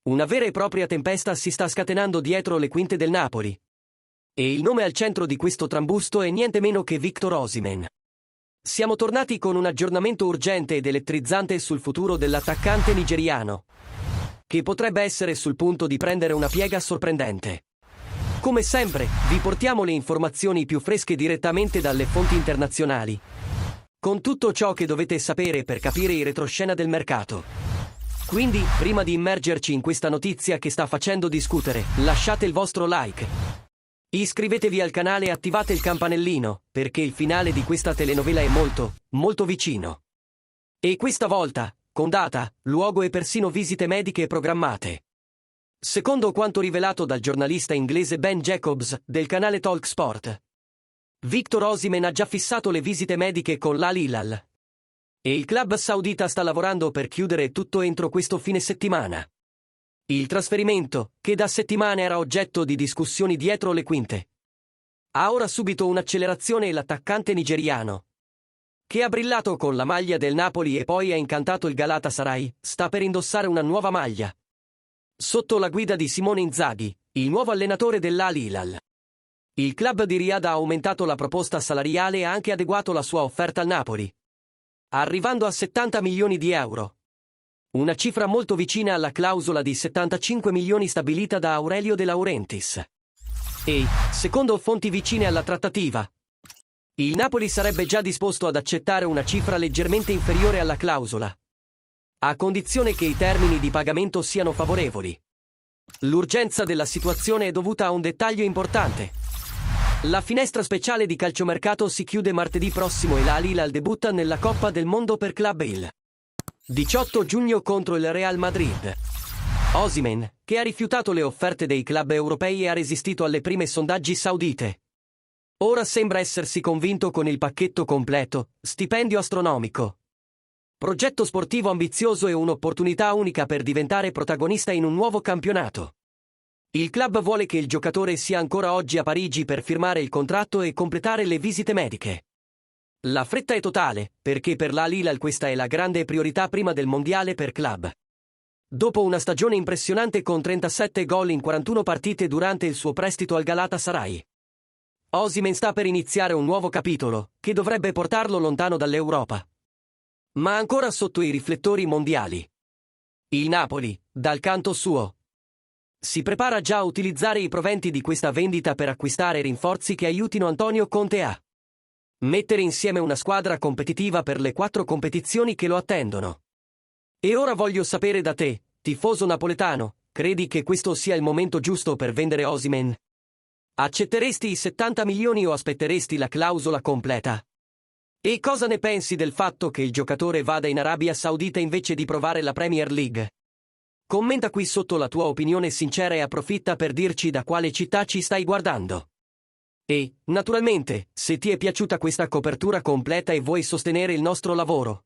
Una vera e propria tempesta si sta scatenando dietro le quinte del Napoli. E il nome al centro di questo trambusto è niente meno che Victor Osimhen. Siamo tornati con un aggiornamento urgente ed elettrizzante sul futuro dell'attaccante nigeriano, che potrebbe essere sul punto di prendere una piega sorprendente. Come sempre, vi portiamo le informazioni più fresche direttamente dalle fonti internazionali, con tutto ciò che dovete sapere per capire il retroscena del mercato. Quindi, prima di immergerci in questa notizia che sta facendo discutere, lasciate il vostro like. Iscrivetevi al canale e attivate il campanellino, perché il finale di questa telenovela è molto, molto vicino. E questa volta, con data, luogo e persino visite mediche programmate. Secondo quanto rivelato dal giornalista inglese Ben Jacobs, del canale Talksport, Victor Osimhen ha già fissato le visite mediche con l'Al Hilal. E il club saudita sta lavorando per chiudere tutto entro questo fine settimana. Il trasferimento, che da settimane era oggetto di discussioni dietro le quinte, ha ora subito un'accelerazione e l'attaccante nigeriano, che ha brillato con la maglia del Napoli e poi ha incantato il Galatasaray, sta per indossare una nuova maglia, sotto la guida di Simone Inzaghi, il nuovo allenatore dell'Al Hilal. Il club di Riyadh ha aumentato la proposta salariale e ha anche adeguato la sua offerta al Napoli, arrivando a 70 milioni di euro. Una cifra molto vicina alla clausola di 75 milioni stabilita da Aurelio De Laurentiis. E, secondo fonti vicine alla trattativa, il Napoli sarebbe già disposto ad accettare una cifra leggermente inferiore alla clausola, a condizione che i termini di pagamento siano favorevoli. L'urgenza della situazione è dovuta a un dettaglio importante. La finestra speciale di calciomercato si chiude martedì prossimo e l'Al Hilal debutta nella Coppa del Mondo per club il 18 giugno contro il Real Madrid. Osimhen, che ha rifiutato le offerte dei club europei e ha resistito alle prime sondaggi saudite, ora sembra essersi convinto con il pacchetto completo, stipendio astronomico, progetto sportivo ambizioso e un'opportunità unica per diventare protagonista in un nuovo campionato. Il club vuole che il giocatore sia ancora oggi a Parigi per firmare il contratto e completare le visite mediche. La fretta è totale, perché per l'Al Hilal questa è la grande priorità prima del mondiale per club. Dopo una stagione impressionante con 37 gol in 41 partite durante il suo prestito al Galatasaray, Osimhen sta per iniziare un nuovo capitolo, che dovrebbe portarlo lontano dall'Europa, ma ancora sotto i riflettori mondiali. Il Napoli, dal canto suo, si prepara già a utilizzare i proventi di questa vendita per acquistare rinforzi che aiutino Antonio Conte a mettere insieme una squadra competitiva per le 4 competizioni che lo attendono. E ora voglio sapere da te, tifoso napoletano, credi che questo sia il momento giusto per vendere Osimhen? Accetteresti i 70 milioni o aspetteresti la clausola completa? E cosa ne pensi del fatto che il giocatore vada in Arabia Saudita invece di provare la Premier League? Commenta qui sotto la tua opinione sincera e approfitta per dirci da quale città ci stai guardando. E, naturalmente, se ti è piaciuta questa copertura completa e vuoi sostenere il nostro lavoro,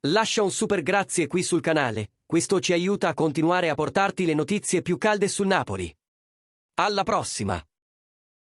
lascia un super grazie qui sul canale, questo ci aiuta a continuare a portarti le notizie più calde sul Napoli. Alla prossima!